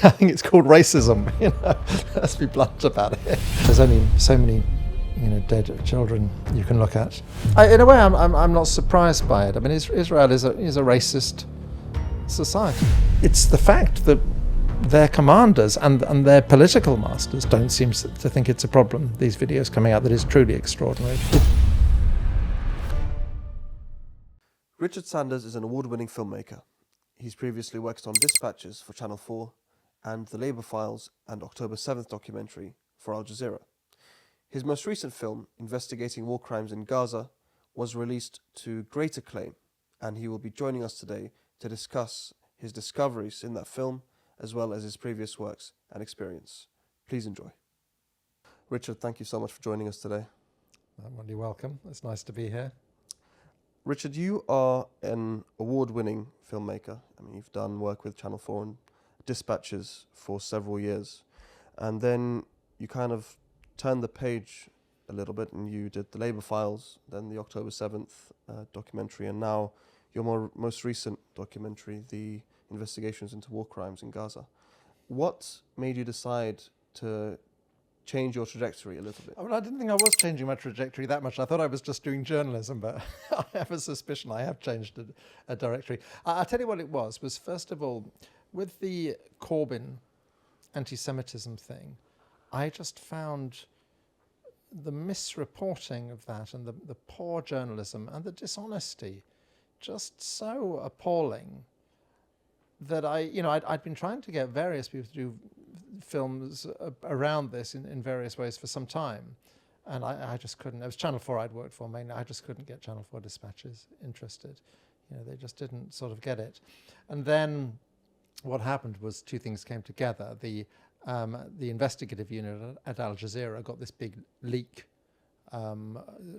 I think it's called racism. Let's be blunt about it. There's only so many, dead children you can look at. In a way, I'm not surprised by it. I mean, Israel is a racist society. It's the fact that their commanders and their political masters don't seem to think it's a problem. These videos coming out that is truly extraordinary. Richard Sanders is an award-winning filmmaker. He's previously worked on Dispatches for Channel 4 and The Labour Files and October 7th documentary for AlJazeera. His most recent film, investigating war crimes in Gaza, was released to great acclaim, and he will be joining us today to discuss his discoveries in that film as well as his previous works and experience. Please enjoy. Richard, thank you so much for joining us today. Well, you're welcome. It's nice to be here. Richard, you are an award-winning filmmaker. I mean, you've done work with Channel 4 and Dispatches for several years. And then you kind of turned the page a little bit and you did The Labour Files, then the October 7th documentary, and now your most recent documentary, The Investigations into War Crimes in Gaza. What made you decide to change your trajectory a little bit? I didn't think I was changing my trajectory that much. I thought I was just doing journalism, but I have a suspicion I have changed a directory. I'll tell you what it was first of all, with the Corbyn anti-Semitism thing, I just found the misreporting of that and the poor journalism and the dishonesty just so appalling that I'd been trying to get various people to do films around this in various ways for some time, and I just couldn't. It was Channel 4 I'd worked for mainly. I just couldn't get Channel 4 Dispatches interested. They just didn't sort of get it. And then what happened was two things came together. The investigative unit at AlJazeera got this big leak,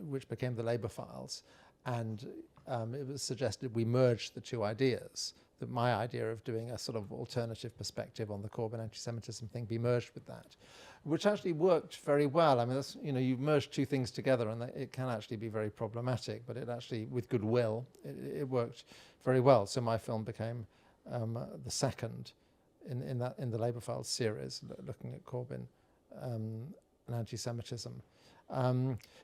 which became the Labour Files, and it was suggested we merged the two ideas. That my idea of doing a sort of alternative perspective on the Corbyn anti-Semitism thing be merged with that, which actually worked very well. I mean, that's, you merge two things together and it can actually be very problematic, but it actually, with goodwill, it worked very well. So my film became the second in the Labour Files series, looking at Corbyn and anti-Semitism.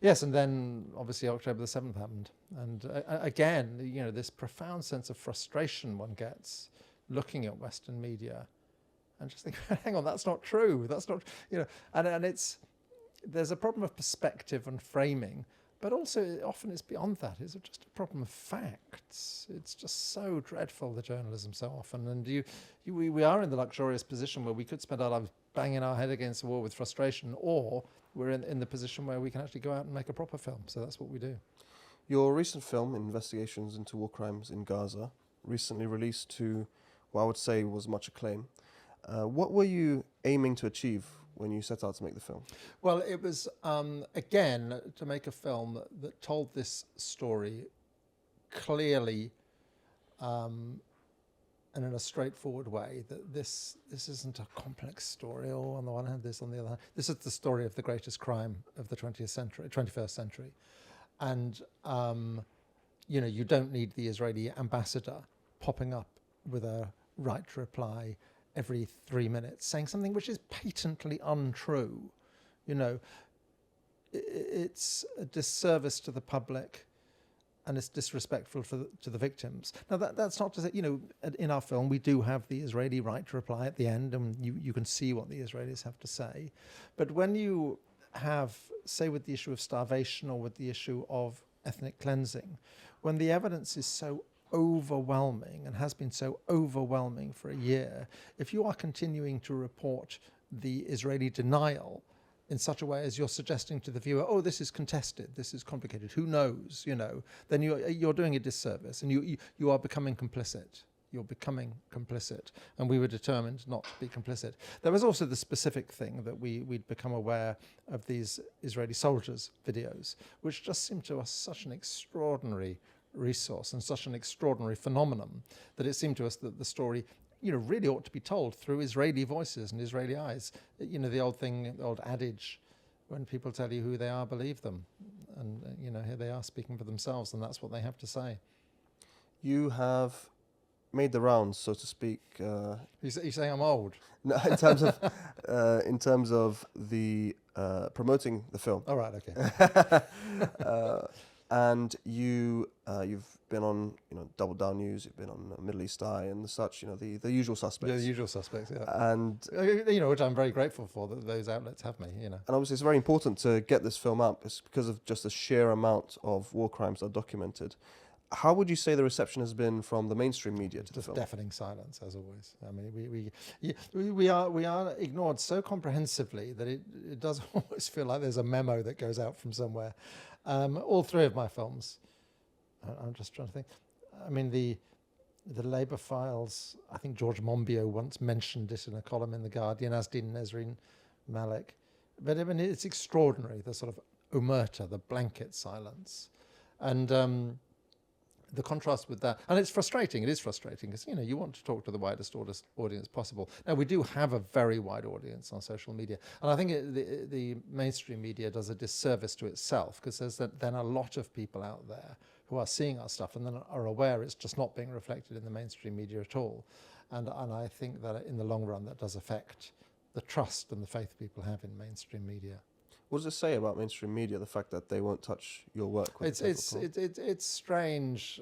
Yes, and then obviously October the 7th happened. And again, this profound sense of frustration one gets looking at Western media and just think, hang on, that's not true. That's not, and there's a problem of perspective and framing, but also often it's beyond that. It's just a problem of facts. It's just so dreadful, the journalism so often. And we are in the luxurious position where we could spend our lives banging our head against the wall with frustration, or we're in the position where we can actually go out and make a proper film. So that's what we do. Your recent film, Investigations into War Crimes in Gaza, recently released to what I would say was much acclaim. What were you aiming to achieve when you set out to make the film? Well, it was, again, to make a film that told this story clearly and in a straightforward way, that this isn't a complex story, or on the one hand, this on the other hand. This is the story of the greatest crime of the 21st century. And, you don't need the Israeli ambassador popping up with a right to reply every 3 minutes, saying something which is patently untrue. It's a disservice to the public, and it's disrespectful to the victims. Now, that's not to say, in our film, we do have the Israeli right to reply at the end, and you can see what the Israelis have to say. But when you have, say, with the issue of starvation or with the issue of ethnic cleansing, when the evidence is so overwhelming and has been so overwhelming for a year, if you are continuing to report the Israeli denial in such a way as you're suggesting to the viewer, oh, this is contested, this is complicated, who knows, then you're doing a disservice, and you are becoming complicit. You're becoming complicit, and we were determined not to be complicit. There was also the specific thing that we'd become aware of these Israeli soldiers' videos, which just seemed to us such an extraordinary resource and such an extraordinary phenomenon that it seemed to us that the story really ought to be told through Israeli voices and Israeli eyes. The old adage, when people tell you who they are, believe them. And, here they are speaking for themselves, and that's what they have to say. You have made the rounds, so to speak. You saying I'm old? No, in terms of the promoting the film. All right, okay. And you've been on Double Down News, you've been on Middle East Eye and such, the usual suspects. Yeah, the usual suspects, yeah. And which I'm very grateful for that those outlets have me. And obviously it's very important to get this film out. It's because of just the sheer amount of war crimes that are documented. How would you say the reception has been from the mainstream media to the film? Deafening silence, as always. I mean, we are ignored so comprehensively that it does almost feel like there's a memo that goes out from somewhere. All three of my films, I'm just trying to think. I mean, the Labour files, I think George Monbiot once mentioned it in a column in The Guardian, as did Nesrine Malik. But I mean, it's extraordinary, the sort of omerta, the blanket silence. And the contrast with that, and it's frustrating. It is frustrating because you want to talk to the widest audience possible. Now we do have a very wide audience on social media, and I think the mainstream media does a disservice to itself because there's then a lot of people out there who are seeing our stuff and then are aware it's just not being reflected in the mainstream media at all, and I think that in the long run that does affect the trust and the faith people have in mainstream media. What does it say about mainstream media, the fact that they won't touch your work? It's strange.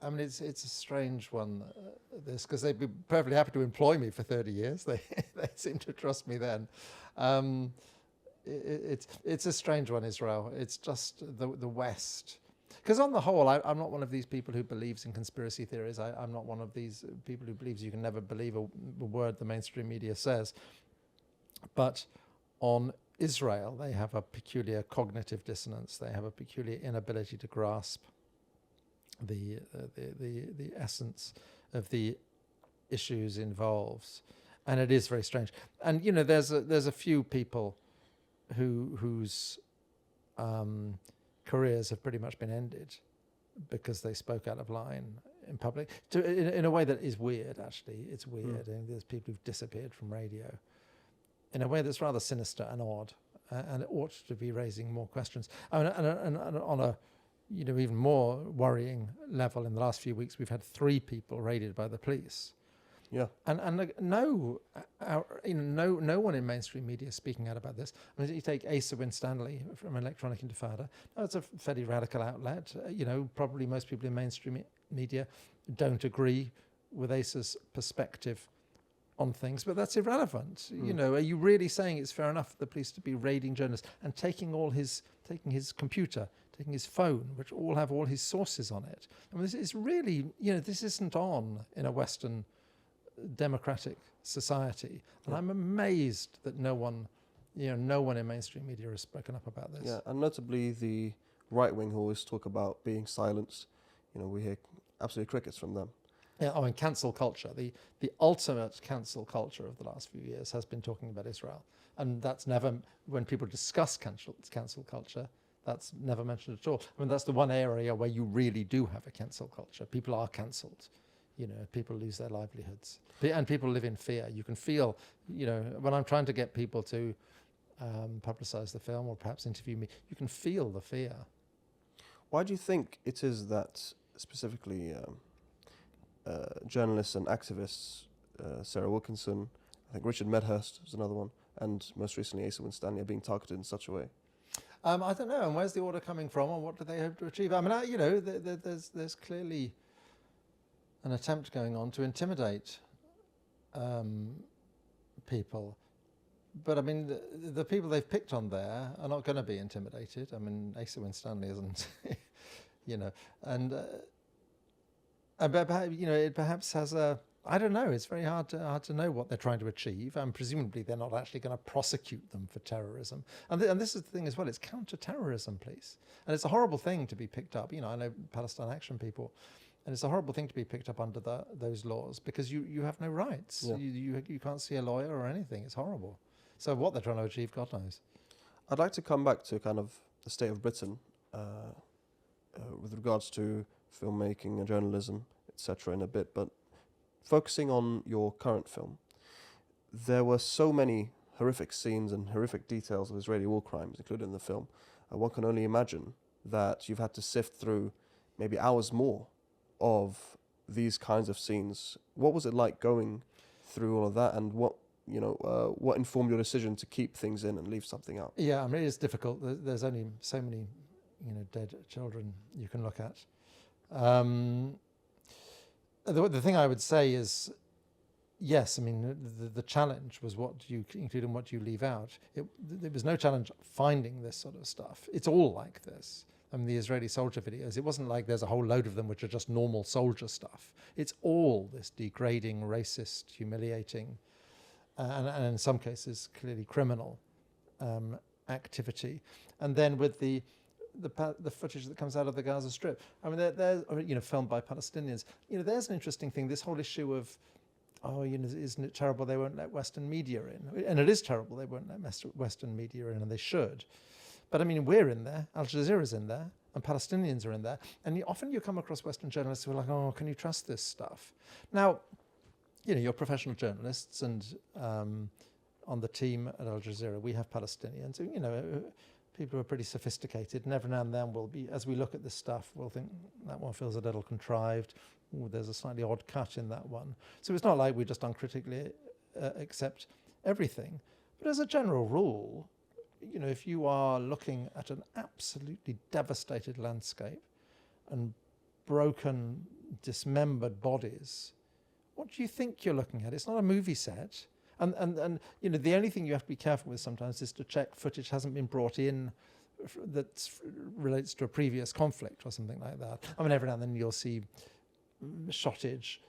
I mean, it's a strange one, this, because they'd be perfectly happy to employ me for 30 years. They seem to trust me then. It's a strange one, Israel. It's just the West. Because on the whole, I'm not one of these people who believes in conspiracy theories. I'm not one of these people who believes you can never believe a word the mainstream media says. But on Israel, they have a peculiar cognitive dissonance. They have a peculiar inability to grasp the essence of the issues involved, and it is very strange. And there's a few people whose careers have pretty much been ended because they spoke out of line in public in a way that is weird. Actually, it's weird. And there's people who've disappeared from radio in a way that's rather sinister and odd, and it ought to be raising more questions. And on a even more worrying level, in the last few weeks, we've had 3 people raided by the police. Yeah. And no one in mainstream media is speaking out about this. I mean, you take ASA Stanley from Electronic Intifada. That's a fairly radical outlet. Probably most people in mainstream media don't agree with ASA's perspective on things, but that's irrelevant. Are you really saying it's fair enough for the police to be raiding journalists and taking his computer, taking his phone, which all have all his sources on it? I mean, this is really, this isn't on in a Western democratic society, and I'm amazed that no one in mainstream media has spoken up about this. Yeah, and notably the right wing who always talk about being silenced. We hear absolutely crickets from them. Yeah, and cancel culture, the ultimate cancel culture of the last few years has been talking about Israel, and that's never, when people discuss cancel culture, that's never mentioned at all. I mean, that's the one area where you really do have a cancel culture. People are cancelled. People lose their livelihoods, and people live in fear. You can feel, when I'm trying to get people to publicize the film or perhaps interview me, you can feel the fear. Why do you think it is that specifically journalists and activists, Sarah Wilkinson, I think Richard Medhurst is another one, and most recently ASA Stanley, are being targeted in such a way? I don't know. And where's the order coming from, and what do they hope to achieve? I mean, there's clearly an attempt going on to intimidate people. But I mean, the people they've picked on there are not going to be intimidated. I mean, ASA Stanley isn't, and it perhaps has a, I don't know. It's very hard to know what they're trying to achieve, and presumably they're not actually going to prosecute them for terrorism. And this is the thing as well. It's counter-terrorism, please, and it's a horrible thing to be picked up. I know Palestine Action people. And it's a horrible thing to be picked up under those laws because you have no rights. Yeah. You can't see a lawyer or anything. It's horrible. So what they're trying to achieve, God knows. I'd like to come back to kind of the state of Britain with regards to filmmaking and journalism, etc. in a bit. But focusing on your current film, there were so many horrific scenes and horrific details of Israeli war crimes included in the film. One can only imagine that you've had to sift through maybe hours more of these kinds of scenes. What was it like going through all of that, and what informed your decision to keep things in and leave something out? Yeah, I mean, it's difficult. There's only so many, dead children you can look at. The thing I would say is, yes, I mean, the challenge was what you include and what you leave out. There was no challenge finding this sort of stuff. It's all like this. I mean, the Israeli soldier videos, it wasn't like there's a whole load of them which are just normal soldier stuff. It's all this degrading, racist, humiliating, and in some cases clearly criminal activity. And then with the footage that comes out of the Gaza Strip, I mean, they're filmed by Palestinians. There's an interesting thing. This whole issue of, isn't it terrible they won't let Western media in? And it is terrible they won't let Western media in, and they should. But I mean, we're in there, AlJazeera's in there, and Palestinians are in there. And often you come across Western journalists who are like, oh, can you trust this stuff? Now, you're professional journalists, and on the team at AlJazeera, we have Palestinians who, people who are pretty sophisticated, and every now and then as we look at this stuff, we'll think that one feels a little contrived. Ooh, there's a slightly odd cut in that one. So it's not like we just uncritically accept everything. But as a general rule, if you are looking at an absolutely devastated landscape and broken, dismembered bodies, what do you think you're looking at? It's not a movie set. And the only thing you have to be careful with sometimes is to check footage hasn't been brought in that relates to a previous conflict or something like that. I mean, every now and then you'll see footage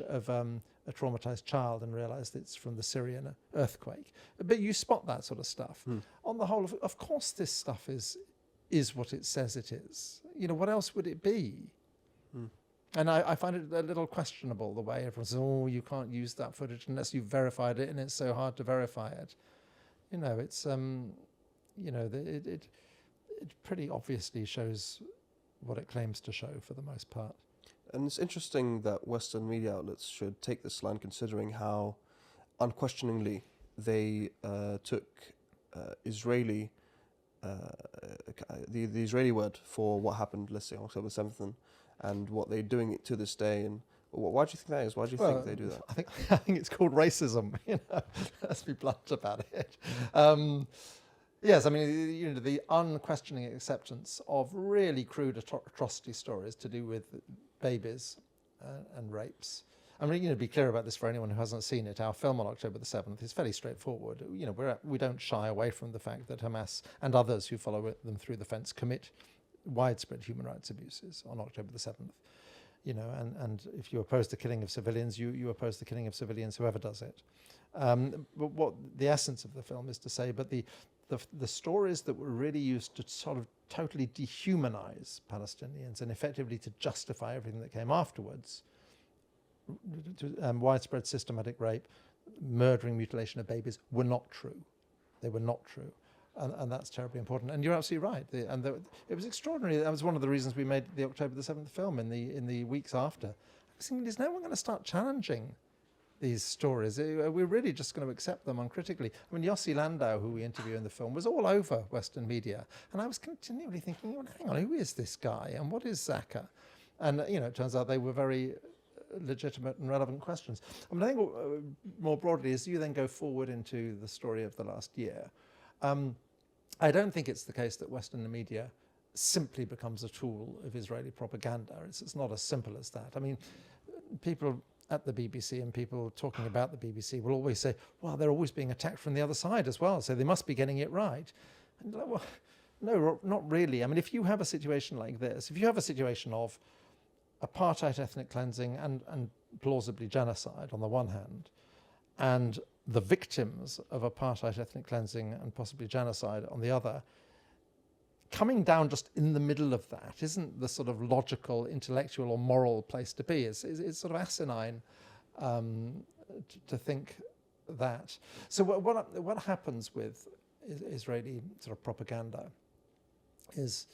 of a traumatized child and realize that it's from the Syrian earthquake. But you spot that sort of stuff. On the whole, of course, this stuff is what it says it is. What else would it be? And I find it a little questionable the way everyone says, oh, you can't use that footage unless you've verified it, and it's so hard to verify it. It's, it pretty obviously shows what it claims to show for the most part. And it's interesting that Western media outlets should take this line, considering how unquestioningly they took Israeli, the Israeli word for what happened, let's say, on October 7th, and what they're doing to this day. And why do you think that is? Why do you think they do that? I think it's called racism. Let's be blunt about it. Yes, I mean, the unquestioning acceptance of really crude atrocity stories to do with babies and rapes. I mean, to be clear about this for anyone who hasn't seen it, our film on October the 7th is fairly straightforward. We don't shy away from the fact that Hamas and others who follow them through the fence commit widespread human rights abuses on October the 7th. And if you oppose the killing of civilians, you oppose the killing of civilians, whoever does it. But what the essence of the film is to say, but the stories that were really used to sort of totally dehumanize Palestinians and effectively to justify everything that came afterwards, widespread systematic rape, murdering, mutilation of babies, were not true. They were not true. And that's terribly important. And you're absolutely right. It was extraordinary. That was one of the reasons we made the October the 7th film in the weeks after. I was thinking, is no one going to start challenging these stories? We're really just going to accept them uncritically. I mean, Yossi Landau, who we interview in the film, was all over Western media. And I was continually thinking, hang on, who is this guy? And what is Zaka? And, it turns out they were very legitimate and relevant questions. I mean, I think more broadly, as you then go forward into the story of the last year, I don't think it's the case that Western media simply becomes a tool of Israeli propaganda. It's not as simple as that. I mean, people at the BBC and people talking about the BBC will always say, well, they're always being attacked from the other side as well, so they must be getting it right. And you're like, well, no, not really. I mean, if you have a situation like this, if you have a situation of apartheid ethnic cleansing and plausibly genocide on the one hand, and the victims of apartheid ethnic cleansing and possibly genocide on the other, coming down just in the middle of that isn't the sort of logical, intellectual or moral place to be. It's sort of asinine to think that. So what happens with Israeli sort of propaganda is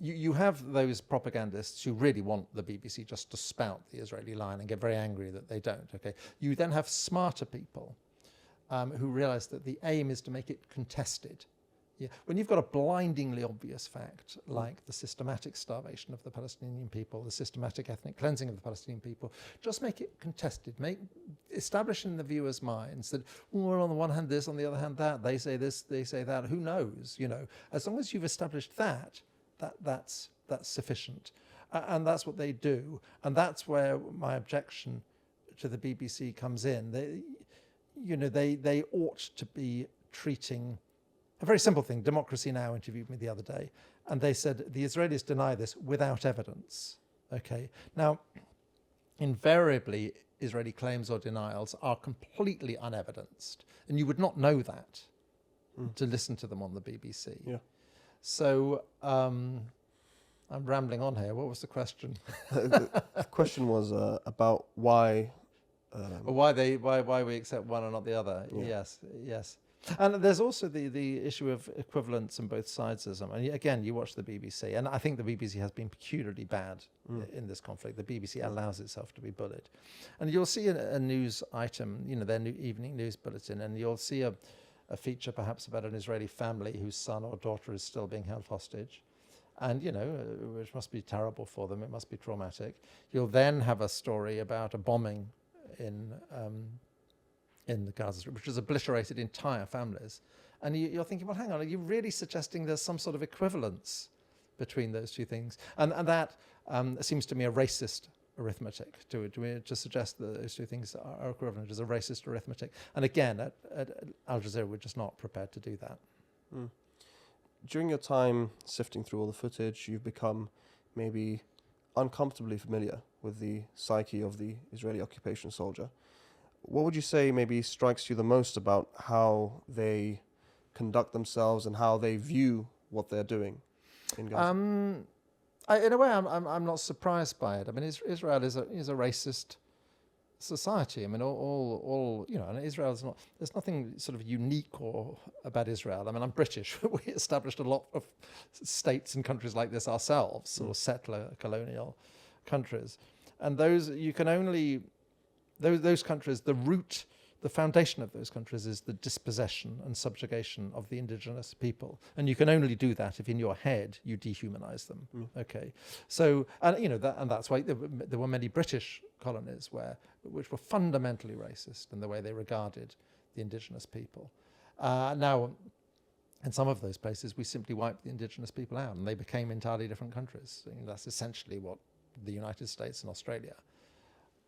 you have those propagandists who really want the BBC just to spout the Israeli line and get very angry that they don't. Okay, you then have smarter people who realize that the aim is to make it contested. Yeah, when you've got a blindingly obvious fact like the systematic starvation of the Palestinian people, the systematic ethnic cleansing of the Palestinian people, just make it contested. Establish in the viewers' minds that, well, on the one hand this, on the other hand that. They say this, they say that. Who knows? As long as you've established that's sufficient, and that's what they do, and that's where my objection to the BBC comes in. They ought to be treating a very simple thing. Democracy Now! Interviewed me the other day, and they said the Israelis deny this without evidence. Okay, now invariably Israeli claims or denials are completely unevidenced, and you would not know that to listen to them on the BBC. Yeah. So I'm rambling on here. What was the question? The question was about why. Why we accept one and not the other? Yeah. Yes. And there's also the issue of equivalence on both sides. And again, you watch the BBC, and I think the BBC has been peculiarly bad in this conflict. The BBC allows itself to be bullied, and you'll see a news item, their new evening news bulletin, and you'll see a feature perhaps about an Israeli family whose son or daughter is still being held hostage. And, which must be terrible for them. It must be traumatic. You'll then have a story about a bombing in the Gaza Strip, which has obliterated entire families. And you're thinking, well, hang on, are you really suggesting there's some sort of equivalence between those two things? And that seems to me a racist arithmetic, to suggest that those two things are equivalent is a racist arithmetic. And again, at AlJazeera, we're just not prepared to do that. During your time sifting through all the footage, you've become maybe uncomfortably familiar with the psyche of the Israeli occupation soldier. What would you say maybe strikes you the most about how they conduct themselves and how they view what they're doing in Gaza? In a way, I'm not surprised by it. I mean, Israel is a racist society. I mean, and Israel is not. There's nothing sort of unique about Israel. I mean, I'm British. We established a lot of states and countries like this ourselves, sort of settler colonial countries, and those countries, the foundation of those countries is the dispossession and subjugation of the indigenous people. And you can only do that if in your head you dehumanize them. Okay. So, and that's why there were many British colonies which were fundamentally racist in the way they regarded the indigenous people. Now, in some of those places, we simply wiped the indigenous people out and they became entirely different countries. That's essentially what the United States and Australia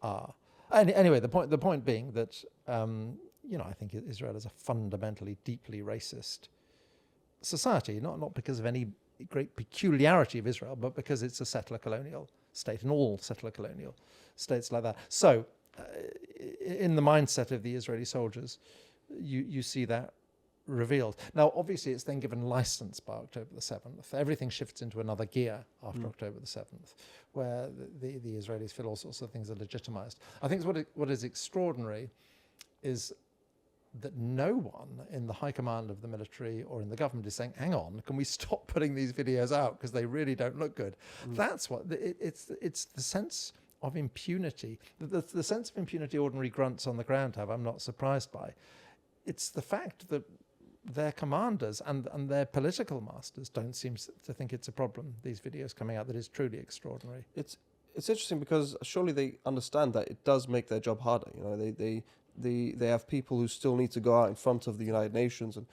are. Anyway, the point being that I think Israel is a fundamentally, deeply racist society, not because of any great peculiarity of Israel, but because it's a settler colonial state, and all settler colonial states like that. So, in the mindset of the Israeli soldiers, you see that revealed. Now, obviously, it's then given license by October the 7th. Everything shifts into another gear after October the 7th, where the Israelis feel all sorts of things are legitimized. I think what is extraordinary is that no one in the high command of the military or in the government is saying, hang on, can we stop putting these videos out because they really don't look good? That's what, it's the sense of impunity. The sense of impunity ordinary grunts on the ground have, I'm not surprised by. It's the fact that their commanders and their political masters don't seem to think it's a problem, these videos coming out, that is truly extraordinary. It's interesting because surely they understand that it does make their job harder. They have people who still need to go out in front of the United Nations and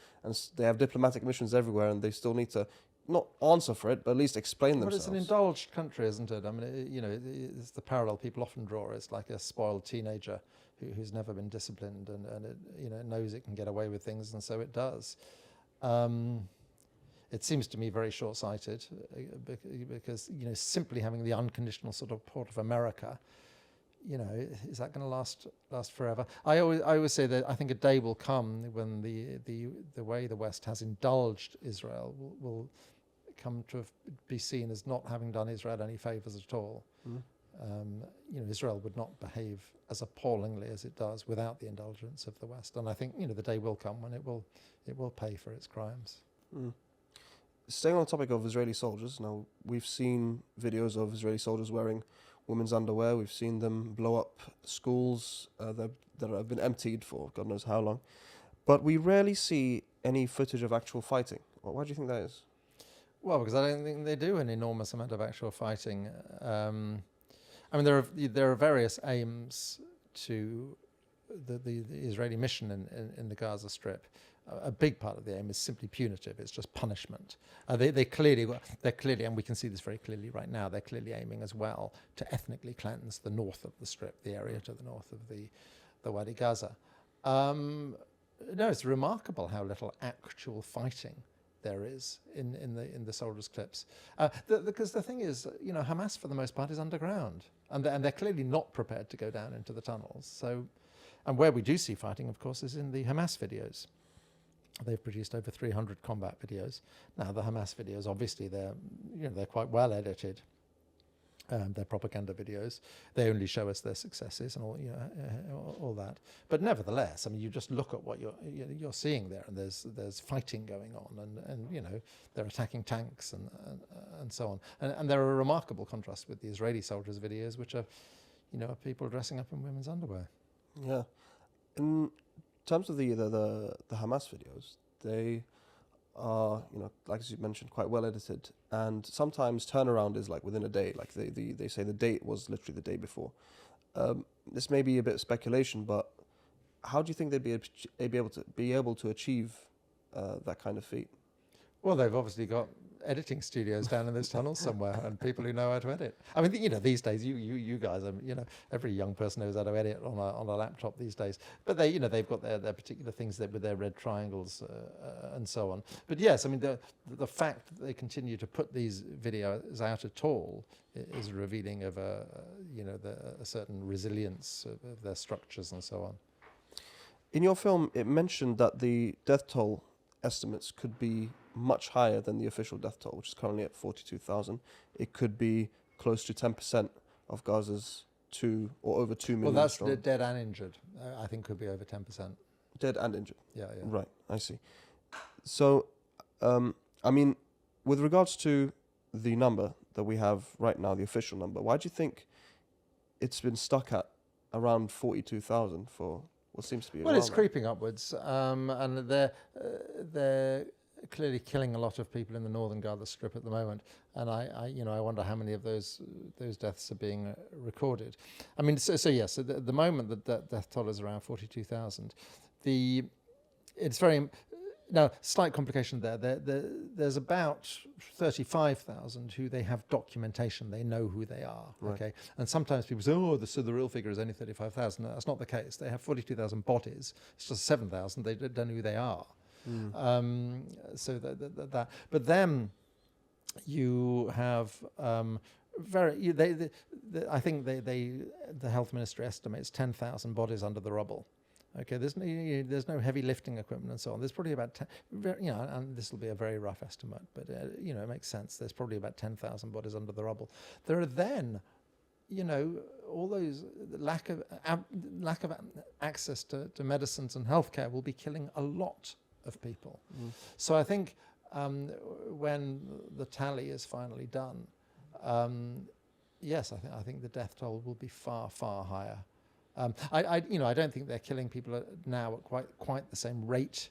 they have diplomatic missions everywhere, and they still need to not answer for it, but at least explain themselves. But it's an indulged country, isn't it? I mean, it's the parallel people often draw. It's like a spoiled teenager who's never been disciplined and it knows it can get away with things, and so it does. It seems to me very short-sighted because simply having the unconditional sort of support of America, is that going to last forever? I always say that I think a day will come when the way the West has indulged Israel will come to be seen as not having done Israel any favors at all. Israel would not behave as appallingly as it does without the indulgence of the West, and I think the day will come when it will pay for its crimes. Staying on the topic of Israeli soldiers, now we've seen videos of Israeli soldiers wearing women's underwear. We've seen them blow up schools that have been emptied for God knows how long, but we rarely see any footage of actual fighting Why do you think that is? Well, because I don't think they do an enormous amount of actual fighting. I mean, there are various aims to the Israeli mission in the Gaza Strip. A big part of the aim is simply punitive. It's just punishment. They're clearly, and we can see this very clearly right now, they're clearly aiming as well to ethnically cleanse the north of the Strip, the area to the north of the Wadi Gaza. No, it's remarkable how little actual fighting there is in the soldiers' clips. Because the thing is, Hamas for the most part is underground, and they're clearly not prepared to go down into the tunnels. So, and where we do see fighting, of course, is in the Hamas videos. They've produced over 300 combat videos. Now, the Hamas videos, obviously, they're quite well edited. They're propaganda videos. They only show us their successes and all that. But nevertheless, I mean, you just look at what you're seeing there, and there's fighting going on, and they're attacking tanks and so on. And they're a remarkable contrast with the Israeli soldiers' videos, which are, people dressing up in women's underwear. Yeah. In terms of the Hamas videos, they are, like as you mentioned, quite well edited, and sometimes turnaround is like within a day. Like they say the date was literally the day before. This may be a bit of speculation, but how do you think they'd be able to achieve that kind of feat? Well, they've obviously got editing studios down in those tunnels somewhere, and people who know how to edit. I mean, these days, you guys, every young person knows how to edit on a laptop these days. But they've got their particular things with their red triangles and so on. But yes, I mean, the fact that they continue to put these videos out at all is revealing of a certain resilience of their structures and so on. In your film, it mentioned that the death toll estimates could be much higher than the official death toll, which is currently at 42,000. It could be close to 10% of Gaza's over 2 million. Well, that's strong. Dead and injured. I think could be over 10%. Dead and injured. Yeah. Right, I see. So, I mean, with regards to the number that we have right now, the official number, why do you think it's been stuck at around 42,000 for what seems to be? Well, it's creeping upwards, and they're clearly killing a lot of people in the northern Gaza Strip at the moment, and I wonder how many of those deaths are being recorded. I mean, so yes, at the moment the death toll is around 42,000. It's very now slight complication there. There's about 35,000 who they have documentation. They know who they are. Right. Okay, and sometimes people say, so the real figure is only 35,000. No, that's not the case. They have 42,000 bodies. It's just 7,000. They don't know who they are. So that, but then you have I think the health ministry estimates 10,000 bodies under the rubble. Okay, there's no heavy lifting equipment and so on. There's probably about and this will be a very rough estimate, but it makes sense. There's probably about 10,000 bodies under the rubble. There are then, all those lack of access to medicines and healthcare will be killing a lot of people. So I think when the tally is finally done, yes, I think the death toll will be far, far higher. I don't think they're killing people now at quite the same rate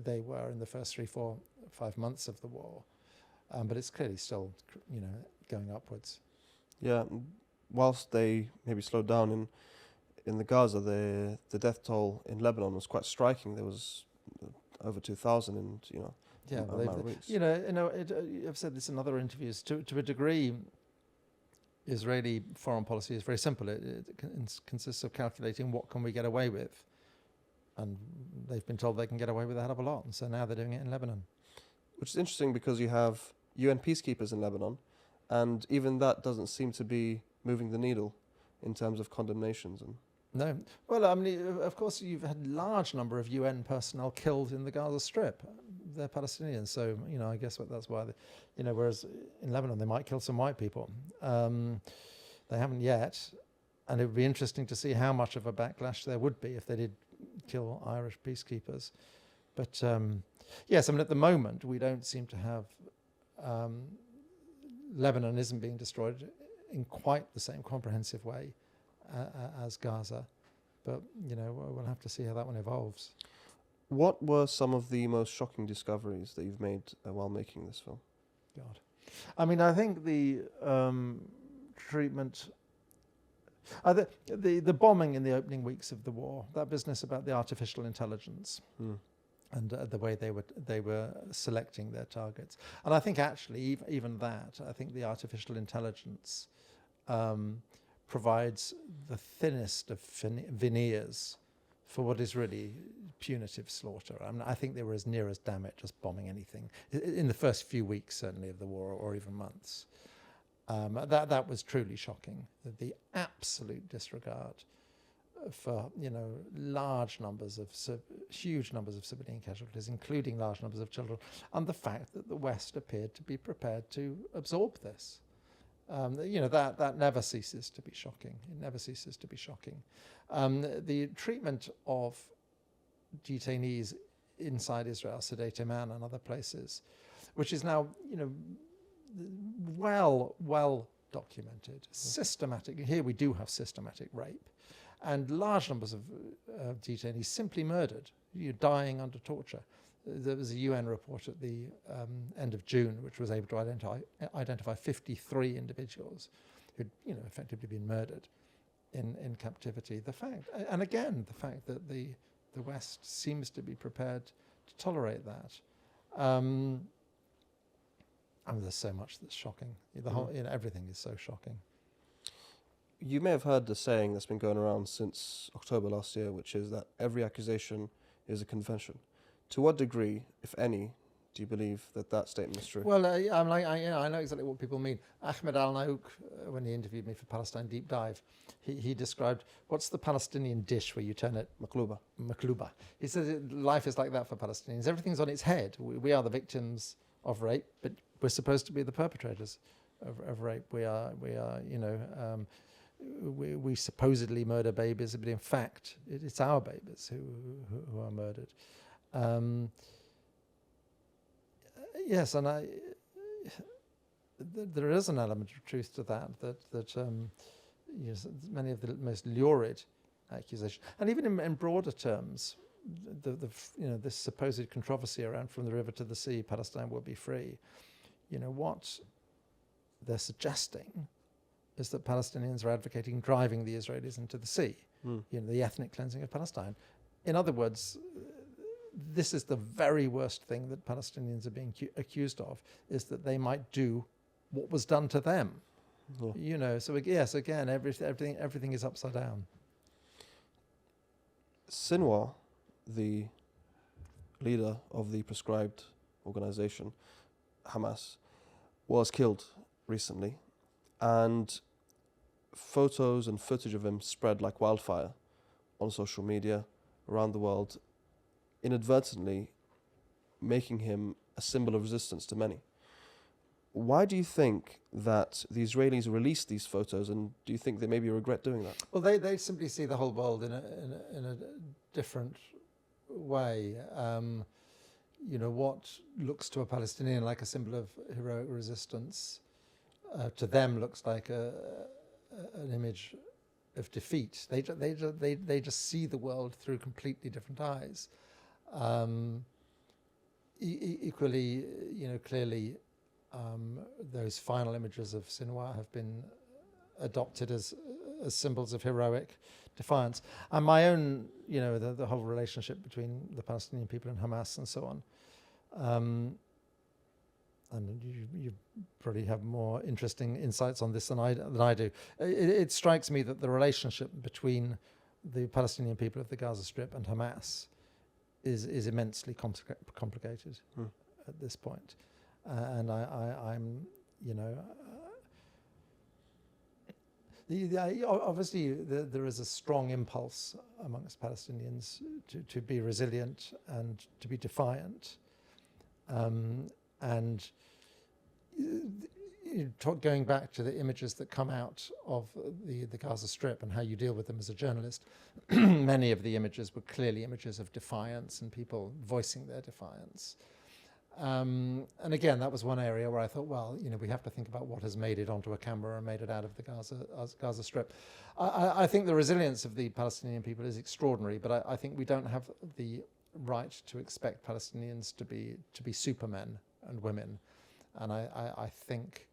they were in the first 3, 4, 5 months of the war, but it's clearly still going upwards. Yeah, whilst they maybe slowed down in the Gaza, the death toll in Lebanon was quite striking. There was over 2,000 in weeks. I've said this in other interviews. To a degree, Israeli foreign policy is very simple. It consists of calculating what can we get away with, and they've been told they can get away with a hell of a lot, and so now they're doing it in Lebanon. Which is interesting because you have UN peacekeepers in Lebanon, and even that doesn't seem to be moving the needle in terms of condemnations. No. Well, I mean, of course, you've had a large number of UN personnel killed in the Gaza Strip. They're Palestinians, so, I guess that's why, whereas in Lebanon they might kill some white people. They haven't yet, and it would be interesting to see how much of a backlash there would be if they did kill Irish peacekeepers. But, yes, I mean, at the moment, we don't seem to have... Lebanon isn't being destroyed in quite the same comprehensive way as Gaza, but we'll have to see how that one evolves. What were some of the most shocking discoveries that you've made while making this film? God. I mean, I think the treatment, the bombing in the opening weeks of the war, that business about the artificial intelligence and the way they were selecting their targets, and I think actually even that, I think the artificial intelligence provides the thinnest of veneers for what is really punitive slaughter. I mean, I think they were as near as damn it, just bombing anything in the first few weeks, certainly, of the war, or even months. That was truly shocking. The absolute disregard for huge numbers of civilian casualties, including large numbers of children, and the fact that the West appeared to be prepared to absorb this. That never ceases to be shocking. It never ceases to be shocking. The treatment of detainees inside Israel, Sderot Iman and other places, which is now, well documented, systematic. Here we do have systematic rape, and large numbers of detainees simply murdered, dying under torture. There was a UN report at the end of June which was able to identify 53 individuals who'd effectively been murdered in captivity. The fact that the West seems to be prepared to tolerate that. I mean, there's so much that's shocking. The whole, everything is so shocking. You may have heard the saying that's been going around since October last year, which is that every accusation is a confession. To what degree, if any, do you believe that statement is true? Well, I know exactly what people mean. Ahmed Al-Naouk, when he interviewed me for Palestine Deep Dive, he described, what's the Palestinian dish where you turn it? Makluba. He says life is like that for Palestinians. Everything's on its head. We are the victims of rape, but we're supposed to be the perpetrators of rape. We supposedly murder babies, but in fact, it's our babies who are murdered. Yes, and there is an element of truth to that many of the most lurid accusations, and even in broader terms, this supposed controversy around from the river to the sea, Palestine will be free. What they're suggesting is that Palestinians are advocating driving the Israelis into the sea. The ethnic cleansing of Palestine. In other words, this is the very worst thing that Palestinians are being accused of, is that they might do what was done to them. So yes, again, everything is upside down. Sinwar, the leader of the proscribed organization, Hamas, was killed recently, and photos and footage of him spread like wildfire on social media around the world, inadvertently making him a symbol of resistance to many. Why do you think that the Israelis released these photos, and do you think they maybe regret doing that? Well, they simply see the whole world in a different way. What looks to a Palestinian like a symbol of heroic resistance, to them looks like an image of defeat. They just see the world through completely different eyes. Equally, clearly, those final images of Sinwar have been adopted as symbols of heroic defiance. And my own, the whole relationship between the Palestinian people and Hamas and so on. And you probably have more interesting insights on this than I do. It strikes me that the relationship between the Palestinian people of the Gaza Strip and Hamas is immensely complicated at this point. And I'm, obviously there is a strong impulse amongst Palestinians to be resilient and to be defiant. And going back to the images that come out of the Gaza Strip and how you deal with them as a journalist, many of the images were clearly images of defiance and people voicing their defiance. And again, that was one area where I thought, well, we have to think about what has made it onto a camera and made it out of the Gaza Strip. I think the resilience of the Palestinian people is extraordinary, but I think we don't have the right to expect Palestinians to be supermen and women, and I think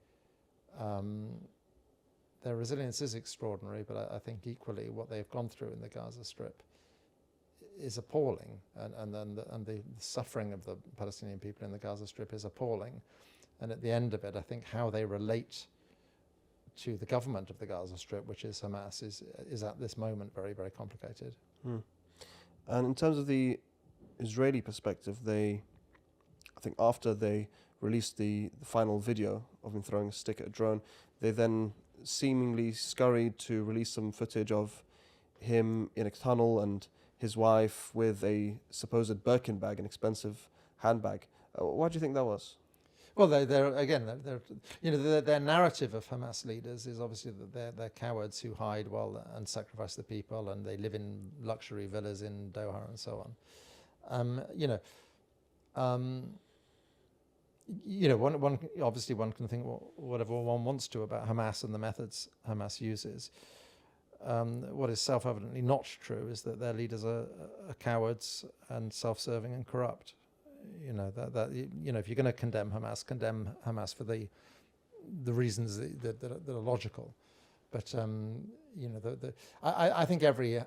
their resilience is extraordinary, but I think equally what they've gone through in the Gaza Strip is appalling, and the suffering of the Palestinian people in the Gaza Strip is appalling, and at the end of it, I think how they relate to the government of the Gaza Strip, which is Hamas, is at this moment very, very complicated. And in terms of the Israeli perspective, I think after they released the final video of him throwing a stick at a drone, they then seemingly scurried to release some footage of him in a tunnel and his wife with a supposed Birkin bag, an expensive handbag. Why do you think that was? Well, their narrative of Hamas leaders is obviously that they're cowards who hide and sacrifice the people, and they live in luxury villas in Doha and so on. One obviously one can think whatever one wants to about Hamas and the methods Hamas uses. What is self-evidently not true is that their leaders are cowards and self-serving and corrupt. If you're going to condemn Hamas for the reasons that are logical. But I think every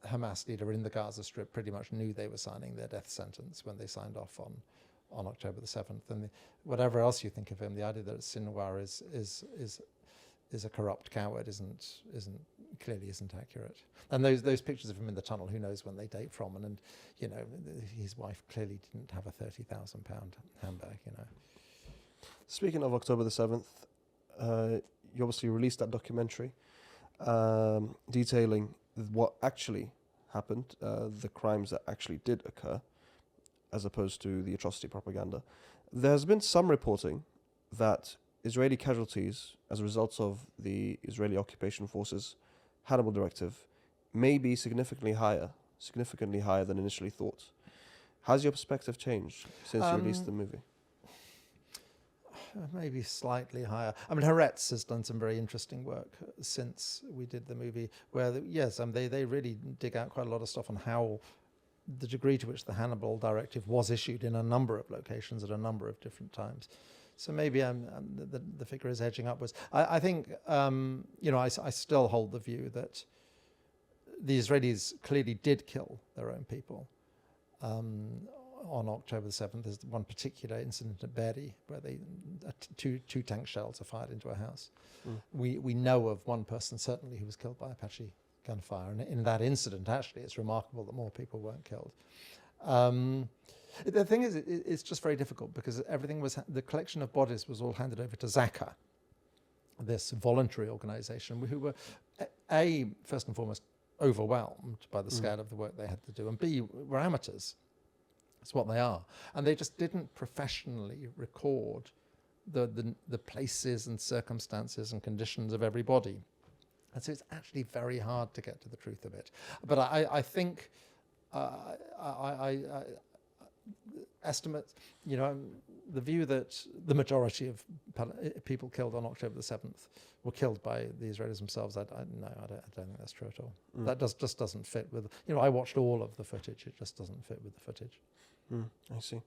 Hamas leader in the Gaza Strip pretty much knew they were signing their death sentence when they signed off on October the 7th. And whatever else you think of him, the idea that Sinwar is a corrupt coward clearly isn't accurate. And those pictures of him in the tunnel, who knows when they date from, and his wife clearly didn't have a £30,000 handbag. Speaking of October the 7th, you obviously released that documentary detailing what actually happened, the crimes that actually did occur, as opposed to the atrocity propaganda. There has been some reporting that Israeli casualties as a result of the Israeli occupation forces Hannibal Directive may be significantly higher than initially thought. Has your perspective changed since you released the movie? Maybe slightly higher. I mean, Haaretz has done some very interesting work since we did the movie, where they really dig out quite a lot of stuff on how the degree to which the Hannibal Directive was issued in a number of locations at a number of different times. So maybe the figure is edging upwards. I think, I still hold the view that the Israelis clearly did kill their own people on October the 7th. There's one particular incident at Be'eri where two tank shells are fired into a house. We know of one person certainly who was killed by Apache gunfire. And in that incident, actually, it's remarkable that more people weren't killed. The thing is, it's just very difficult because the collection of bodies was all handed over to Zaka, this voluntary organization, who were, A, first and foremost, overwhelmed by the scale of the work they had to do, and B, were amateurs. That's what they are. And they just didn't professionally record the places and circumstances and conditions of every body. And so it's actually very hard to get to the truth of it. But I think estimates, the view that the majority of people killed on October the 7th were killed by the Israelis themselves, I don't think that's true at all. That just doesn't fit with, I watched all of the footage, it just doesn't fit with the footage. I see.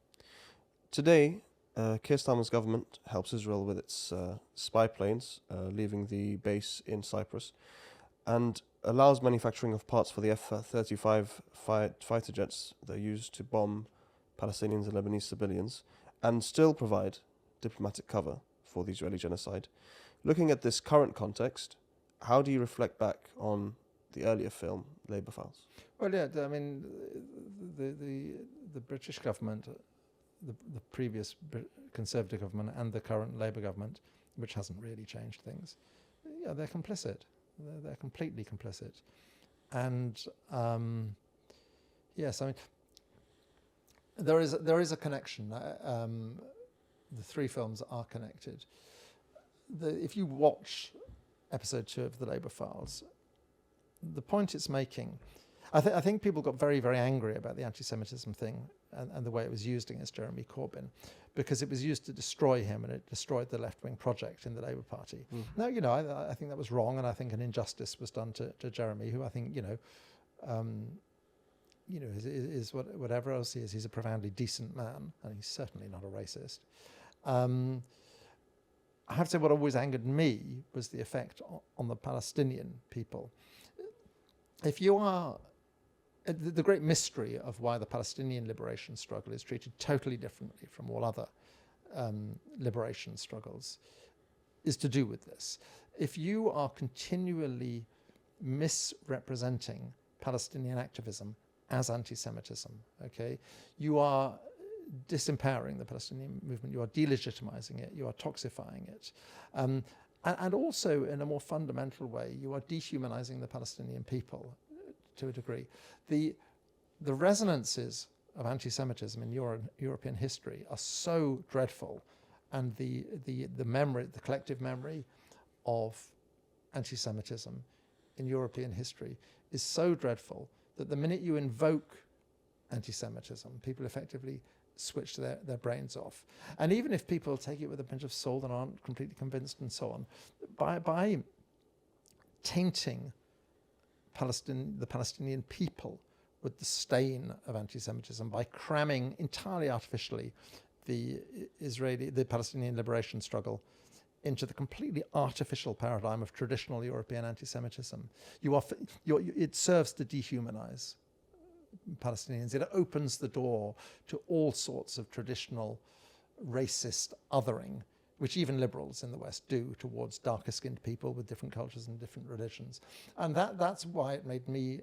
Today, Keir Starmer's government helps Israel with its spy planes, leaving the base in Cyprus, and allows manufacturing of parts for the F-35 fighter jets that are used to bomb Palestinians and Lebanese civilians, and still provide diplomatic cover for the Israeli genocide. Looking at this current context, how do you reflect back on the earlier film, Labour Files? Well, yeah, I mean, the British government, the previous Conservative government and the current Labour government, which hasn't really changed things, they're complicit. They're completely complicit. And yes, I mean, there is a connection. The three films are connected. If you watch episode 2 of the Labour Files, the point it's making, I think people got very, very angry about the anti-Semitism thing and the way it was used against Jeremy Corbyn, because it was used to destroy him and it destroyed the left-wing project in the Labour Party. Now, I think that was wrong, and I think an injustice was done to Jeremy, who I think, whatever else he is, he's a profoundly decent man, and he's certainly not a racist. I have to say what always angered me was the effect on the Palestinian people. If you are... The great mystery of why the Palestinian liberation struggle is treated totally differently from all other liberation struggles is to do with this. If you are continually misrepresenting Palestinian activism as anti-Semitism, okay, you are disempowering the Palestinian movement, you are delegitimizing it, you are toxifying it. And also, in a more fundamental way, you are dehumanizing the Palestinian people to a degree. The resonances of anti-Semitism in European history are so dreadful, and the memory, the collective memory of anti-Semitism in European history is so dreadful that the minute you invoke anti-Semitism, people effectively switch their brains off. And even if people take it with a pinch of salt and aren't completely convinced and so on, by tainting the Palestinian people with the stain of anti-Semitism, by cramming entirely artificially the Palestinian liberation struggle into the completely artificial paradigm of traditional European anti-Semitism, it serves to dehumanize Palestinians. It opens the door to all sorts of traditional racist othering, which even liberals in the West do towards darker-skinned people with different cultures and different religions. And that's why it made me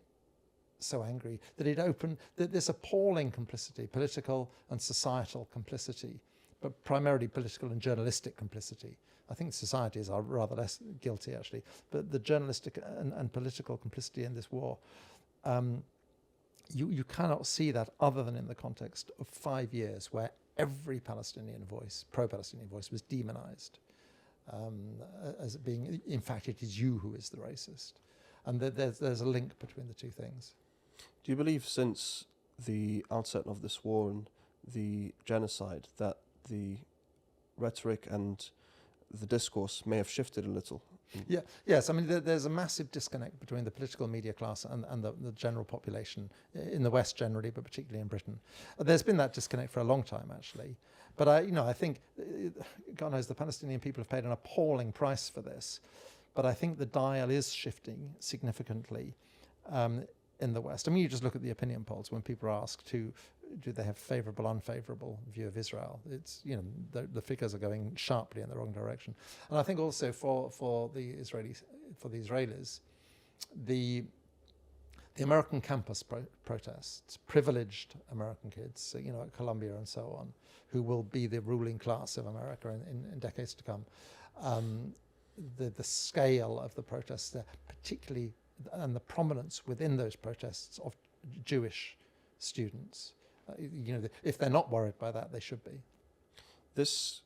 so angry, that it opened this appalling complicity, political and societal complicity, but primarily political and journalistic complicity. I think societies are rather less guilty, actually, but the journalistic and political complicity in this war, you cannot see that other than in the context of 5 years where every Palestinian voice, pro-Palestinian voice, was demonized as being, in fact, it is you who is the racist. And there's a link between the two things. Do you believe, since the outset of this war and the genocide, that the rhetoric and the discourse may have shifted a little? Yes. I mean, there's a massive disconnect between the political media class and the general population in the West generally, but particularly in Britain. There's been that disconnect for a long time, actually. But I think, God knows, the Palestinian people have paid an appalling price for this. But I think the dial is shifting significantly in the West. I mean, you just look at the opinion polls when people are asked do they have favourable, unfavourable view of Israel? It's, the figures are going sharply in the wrong direction. And I think also for the Israelis, the American campus protests, privileged American kids, at Columbia and so on, who will be the ruling class of America in decades to come. The scale of the protests there, particularly, and the prominence within those protests of Jewish students. If they're not worried by that, they should be. This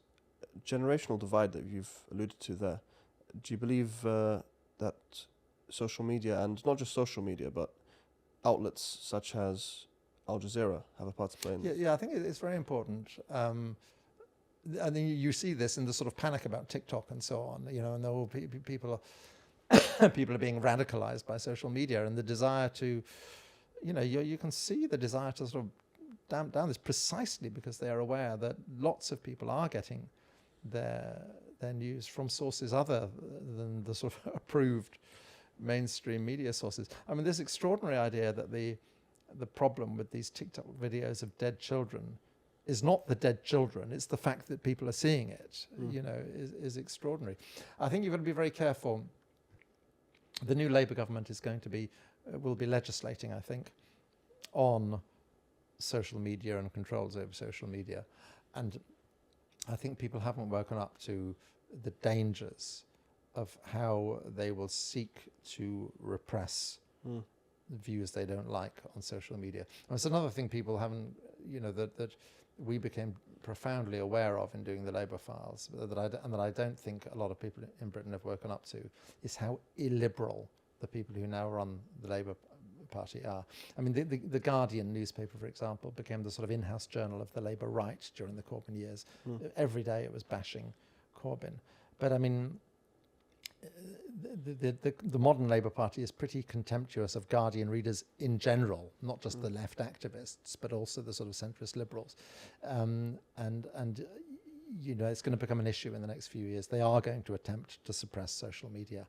generational divide that you've alluded to there, do you believe that social media, and not just social media, but outlets such as AlJazeera have a part to play in this? Yeah, I think it's very important. I think you see this in the sort of panic about TikTok and so on, and there will be people are being radicalized by social media, and the desire to, you can see the desire to sort of damp down this precisely because they are aware that lots of people are getting their news from sources other than the sort of approved mainstream media sources. I mean, this extraordinary idea that the problem with these TikTok videos of dead children is not the dead children, it's the fact that people are seeing it, is extraordinary. I think you've got to be very careful. The new Labour government will be legislating, I think, on social media and controls over social media. And I think people haven't woken up to the dangers of how they will seek to repress views they don't like on social media. And it's another thing people haven't, that we became profoundly aware of in doing the Labour files, that I don't think a lot of people in Britain have woken up to, is how illiberal the people who now run the Labour Party are. I mean, the Guardian newspaper, for example, became the sort of in-house journal of the Labour right during the Corbyn years. Every day it was bashing Corbyn. But I mean, the modern Labour Party is pretty contemptuous of Guardian readers in general, not just the left activists, but also the sort of centrist liberals. And it's going to become an issue in the next few years. They are going to attempt to suppress social media,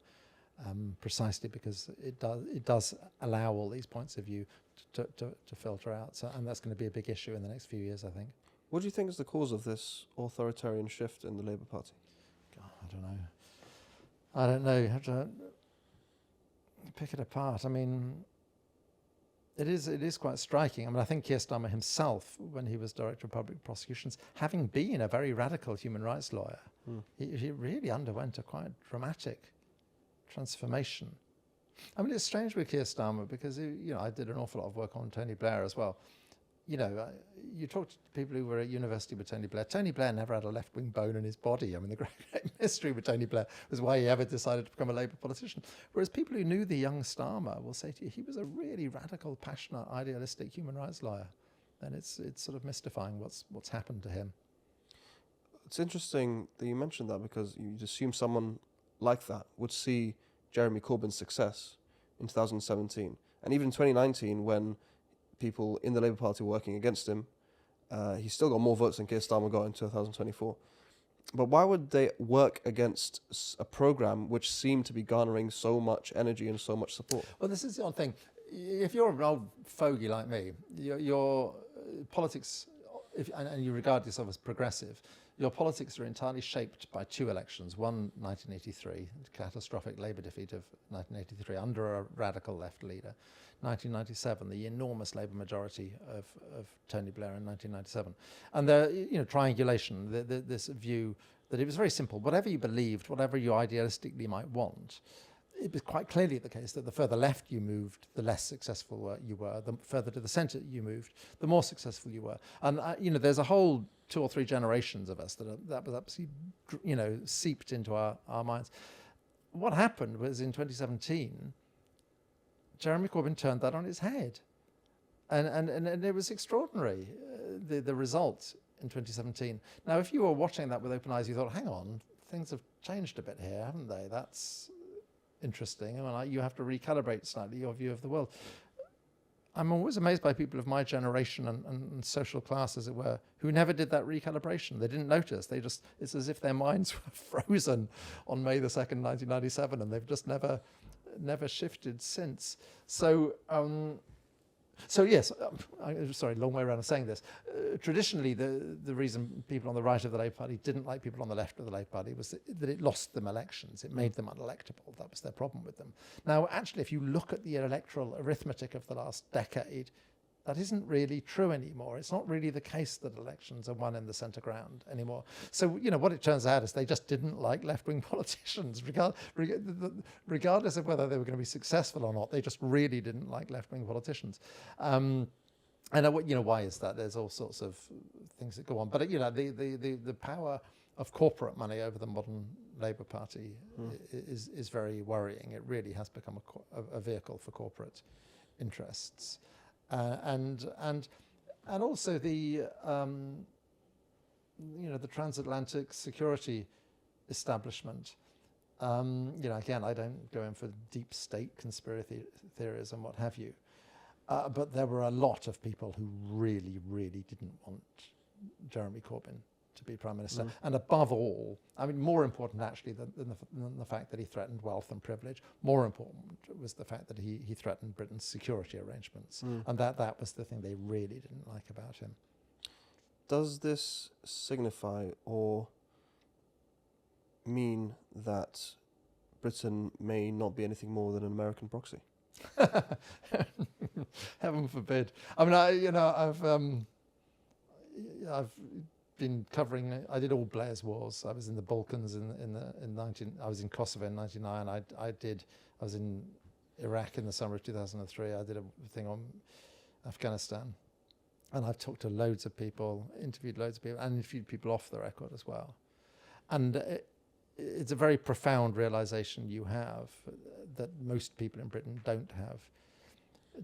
precisely because it does allow all these points of view to filter out. So, and that's going to be a big issue in the next few years, I think. What do you think is the cause of this authoritarian shift in the Labour Party? God, I don't know. You have to pick it apart. I mean, it is quite striking. I mean, I think Keir Starmer himself, when he was Director of Public Prosecutions, having been a very radical human rights lawyer, he really underwent a quite dramatic transformation. I mean, it's strange with Keir Starmer because, I did an awful lot of work on Tony Blair as well. You talk to people who were at university with Tony Blair. Tony Blair never had a left-wing bone in his body. I mean, the great mystery with Tony Blair was why he ever decided to become a Labour politician. Whereas people who knew the young Starmer will say to you, he was a really radical, passionate, idealistic human rights lawyer. And it's sort of mystifying what's happened to him. It's interesting that you mentioned that because you'd assume someone like that would see Jeremy Corbyn's success in 2017. And even in 2019, when people in the Labour Party were working against him, he still got more votes than Keir Starmer got in 2024. But why would they work against a programme which seemed to be garnering so much energy and so much support? Well, this is the odd thing. If you're an old fogey like me, your politics, and you regard yourself as progressive, your politics are entirely shaped by two elections. One, 1983, the catastrophic Labour defeat of 1983 under a radical left leader. 1997, the enormous Labour majority of Tony Blair in 1997. And the triangulation, this view that it was very simple. Whatever you believed, whatever you idealistically might want, it was quite clearly the case that the further left you moved, the less successful you were. The further to the centre you moved, the more successful you were. And there's a whole 2 or 3 generations of us that was absolutely, seeped into our minds. What happened was in 2017, Jeremy Corbyn turned that on its head, and it was extraordinary. The result in 2017. Now, if you were watching that with open eyes, you thought, "Hang on, things have changed a bit here, haven't they? That's interesting." I mean, you have to recalibrate slightly your view of the world. I'm always amazed by people of my generation and social class, as it were, who never did that recalibration. They didn't notice. It's as if their minds were frozen on May the 2nd, 1997, and they've just never shifted since. So yes, sorry, long way around of saying this. Traditionally, the reason people on the right of the Labour Party didn't like people on the left of the Labour Party was that it lost them elections. It made them unelectable. That was their problem with them. Now, actually, if you look at the electoral arithmetic of the last decade, that isn't really true anymore. It's not really the case that elections are won in the centre ground anymore. So, what it turns out is they just didn't like left-wing politicians, regardless of whether they were going to be successful or not. They just really didn't like left-wing politicians. And why is that? There's all sorts of things that go on. But, the power of corporate money over the modern Labour Party is very worrying. It really has become a vehicle for corporate interests. And also the transatlantic security establishment. Again, I don't go in for deep state conspiracy theories and what have you, but there were a lot of people who really, really didn't want Jeremy Corbyn to be Prime Minister. And above all, I mean, more important actually than the fact that he threatened wealth and privilege, more important was the fact that he threatened Britain's security arrangements. And that was the thing they really didn't like about him. Does this signify or mean that Britain may not be anything more than an American proxy? Heaven forbid. I mean, I've been covering. I did all Blair's wars. I was in the Balkans I was in Kosovo in '99. I was in Iraq in the summer of 2003. I did a thing on Afghanistan, and I've talked to loads of people, interviewed loads of people, and interviewed people off the record as well. And it's a very profound realization you have that most people in Britain don't have.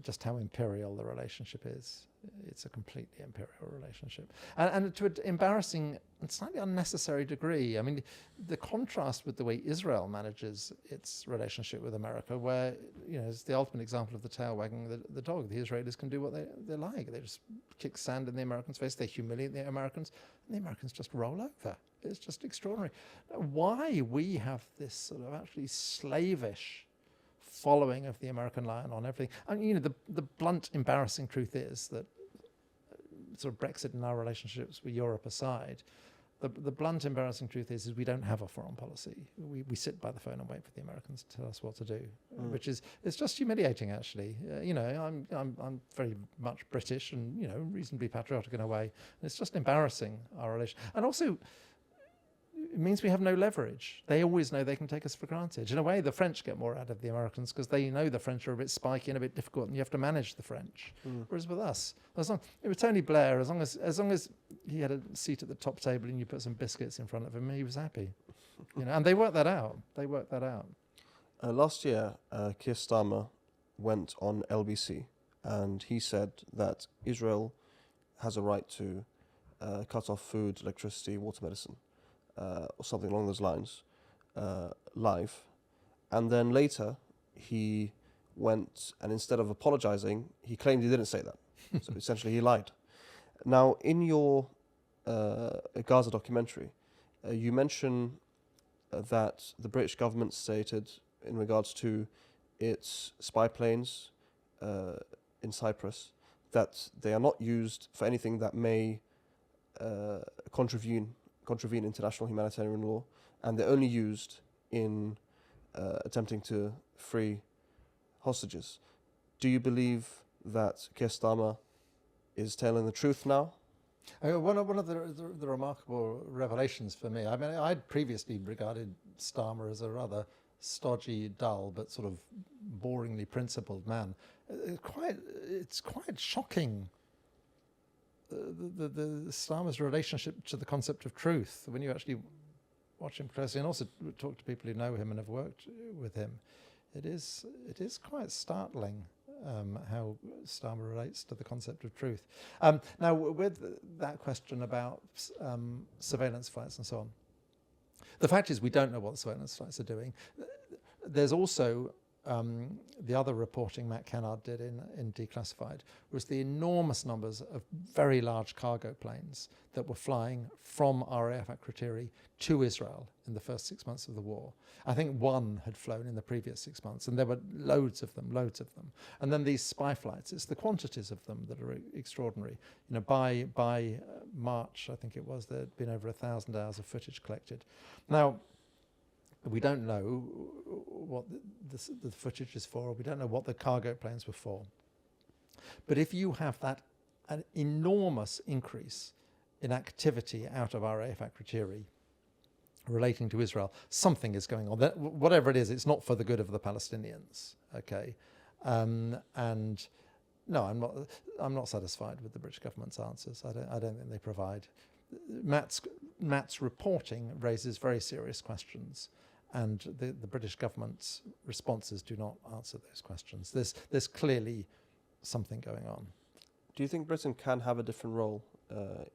just how imperial the relationship is. It's a completely imperial relationship, and to an embarrassing and slightly unnecessary degree. I mean, the contrast with the way Israel manages its relationship with America, where, you know, it's the ultimate example of the tail wagging the dog. The Israelis can do what they like. They just kick sand in the Americans' face. They humiliate the Americans, and the Americans just roll over. It's just extraordinary. Why we have this sort of actually slavish following of the American line on everything. And, you know, the blunt, embarrassing truth is that, sort of Brexit and our relationships with Europe aside, the blunt, embarrassing truth is we don't have a foreign policy. We sit by the phone and wait for the Americans to tell us what to do, which is, it's just humiliating, actually. You know, I'm very much British and, you know, reasonably patriotic in a way. And it's just embarrassing, our relation. And also, it means we have no leverage. They always know they can take us for granted. In a way, the French get more out of the Americans because they know the French are a bit spiky and a bit difficult, and you have to manage the French. Whereas with us, it was Tony Blair. As long as he had a seat at the top table and you put some biscuits in front of him, he was happy. You know, and they worked that out. Last year, Keir Starmer went on LBC, and he said that Israel has a right to cut off food, electricity, water, medicine, or something along those lines, live. And then later, he went, and instead of apologizing, he claimed he didn't say that. So essentially, he lied. Now, in your Gaza documentary, you mention that the British government stated, in regards to its spy planes in Cyprus, that they are not used for anything that may contravene international humanitarian law, and they're only used in attempting to free hostages. Do you believe that Keir Starmer is telling the truth now? One of the remarkable revelations for me, I mean, I'd previously regarded Starmer as a rather stodgy, dull, but sort of boringly principled man. It's quite shocking, the Starmer's relationship to the concept of truth when you actually watch him closely, and also talk to people who know him and have worked with him. It is quite startling how Starmer relates to the concept of truth. Now, with that question about surveillance flights and so on, the fact is we don't know what the surveillance flights are doing. There's also the other reporting Matt Kennard did in Declassified was the enormous numbers of very large cargo planes that were flying from RAF Akrotiri to Israel in the first 6 months of the war. I think one had flown in the previous 6 months, and there were loads of them. And then these spy flights, it's the quantities of them that are extraordinary. You know, by March, I think it was, there had been over 1,000 hours of footage collected. Now, we don't know what the footage is for. We don't know what the cargo planes were for. But if you have an enormous increase in activity out of RAF Akrotiri relating to Israel, something is going on. Whatever it is, it's not for the good of the Palestinians. Okay, and no, I'm not satisfied with the British government's answers. I don't think they provide. Matt's reporting raises very serious questions, and the British government's responses do not answer those questions. There's clearly something going on. Do you think Britain can have a different role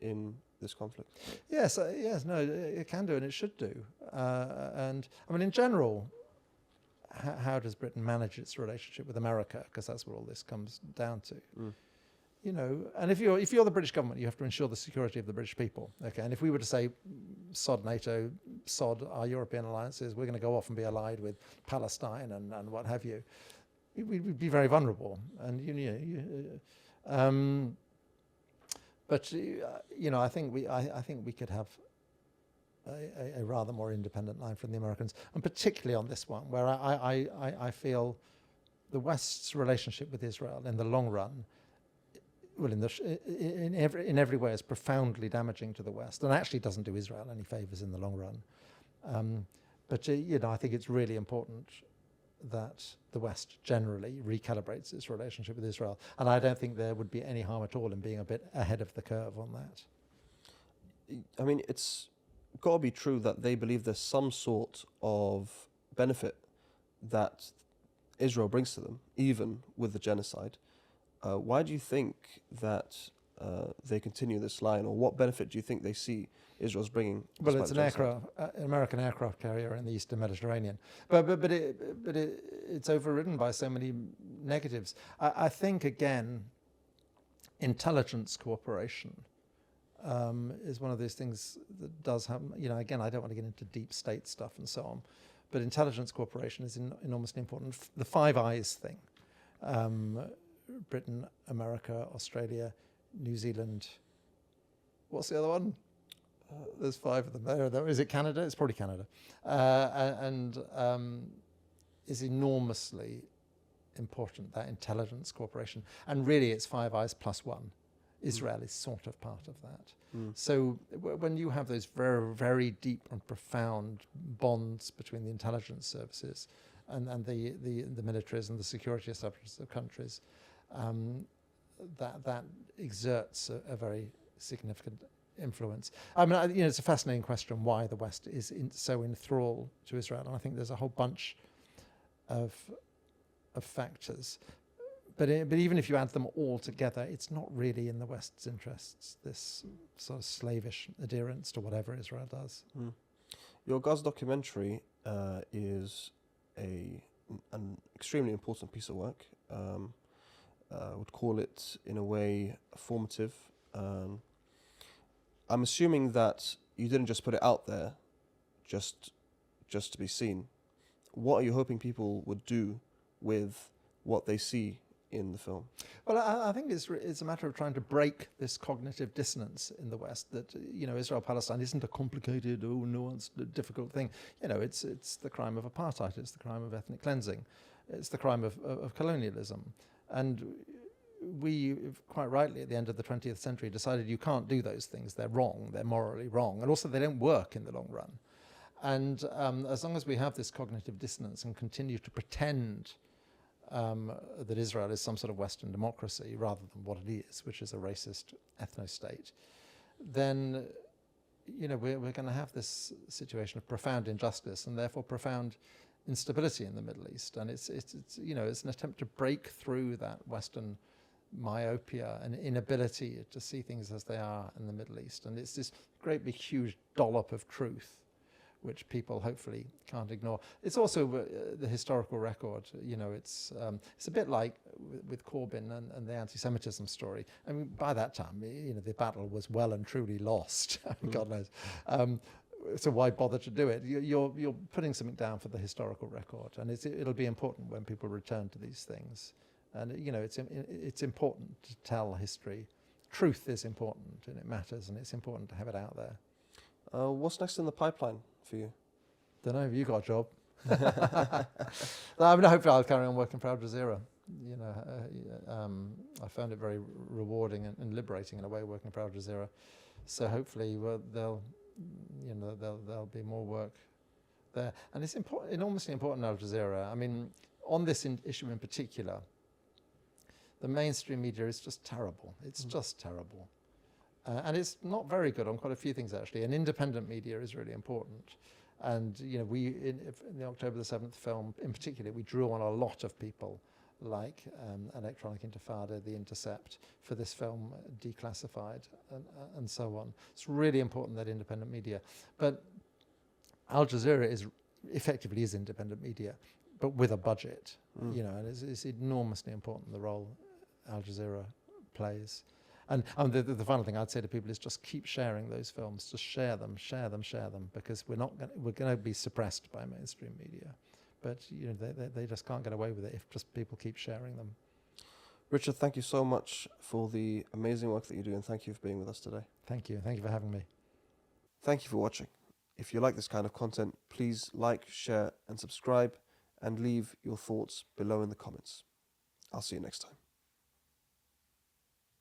in this conflict? Yes, no, it can do, and it should do. And I mean, in general, how does Britain manage its relationship with America? Because that's what all this comes down to. You know, and if you're the British government, you have to ensure the security of the British people. Okay, and if we were to say, sod NATO, sod our European alliances, we're going to go off and be allied with Palestine and what have you, we'd be very vulnerable. And but you know, I think we could have a rather more independent line from the Americans, and particularly on this one, where I feel the West's relationship with Israel in the long run, well, in every way, is profoundly damaging to the West, and actually doesn't do Israel any favors in the long run. But you know, I think it's really important that the West generally recalibrates its relationship with Israel, and I don't think there would be any harm at all in being a bit ahead of the curve on that. I mean, it's got to be true that they believe there's some sort of benefit that Israel brings to them, even with the genocide. Why do you think that they continue this line, or what benefit do you think they see Israel's bringing? Well, despite it's the an genocide? American aircraft carrier in the Eastern Mediterranean, but it's overridden by so many negatives. I think again, intelligence cooperation is one of those things that does have. Again, I don't want to get into deep state stuff and so on, but intelligence cooperation is enormously important. The Five Eyes thing. Britain, America, Australia, New Zealand. What's the other one? There's five of them. Is it Canada? It's probably Canada. And is enormously important, that intelligence cooperation. And really it's Five Eyes plus one. Israel is sort of part of that. So when you have those very, very deep and profound bonds between the intelligence services and the militaries and the security establishments of countries, that exerts a very significant influence. I mean, it's a fascinating question why the West is so enthralled to Israel, and I think there's a whole bunch of factors. But even if you add them all together, it's not really in the West's interests, this sort of slavish adherence to whatever Israel does. Your Gaza documentary is an extremely important piece of work. I would call it, in a way, formative. I'm assuming that you didn't just put it out there just to be seen. What are you hoping people would do with what they see in the film? Well, I think it's a matter of trying to break this cognitive dissonance in the West that, Israel-Palestine isn't a complicated, nuanced, difficult thing. It's the crime of apartheid, it's the crime of ethnic cleansing, it's the crime of colonialism. And we, quite rightly, at the end of the 20th century, decided you can't do those things. They're wrong, they're morally wrong, and also they don't work in the long run. And as long as we have this cognitive dissonance and continue to pretend that Israel is some sort of Western democracy rather than what it is, which is a racist ethno-state, then we're going to have this situation of profound injustice and therefore profound instability in the Middle East. And it's an attempt to break through that Western myopia and inability to see things as they are in the Middle East. And it's this great big huge dollop of truth which people hopefully can't ignore. It's also the historical record. It's a bit like with Corbyn and the anti-Semitism story. I mean, by that time, the battle was well and truly lost. God knows. So why bother to do it? You're putting something down for the historical record, and it'll be important when people return to these things. And it's important to tell history. Truth is important, and it matters, and it's important to have it out there. What's next in the pipeline for you? Don't know. Have you got a job? I mean, hopefully I'll carry on working for AlJazeera. I found it very rewarding and liberating in a way working for AlJazeera. So hopefully there'll be more work there. And it's enormously important in AlJazeera. I mean, on this issue in particular, the mainstream media is just terrible. It's just terrible. And it's not very good on quite a few things, actually. And independent media is really important. And, we, in the October the 7th film, in particular, we drew on a lot of people like Electronic Intifada, The Intercept, for this film, Declassified, and so on. It's really important, that independent media. But AlJazeera effectively is independent media, but with a budget, and it's enormously important, the role AlJazeera plays. And the final thing I'd say to people is just keep sharing those films. Just share them, because we're going to be suppressed by mainstream media. But they just can't get away with it if just people keep sharing them. Richard, thank you so much for the amazing work that you do, and thank you for being with us today. Thank you. Thank you for having me. Thank you for watching. If you like this kind of content, please like, share, and subscribe, and leave your thoughts below in the comments. I'll see you next time.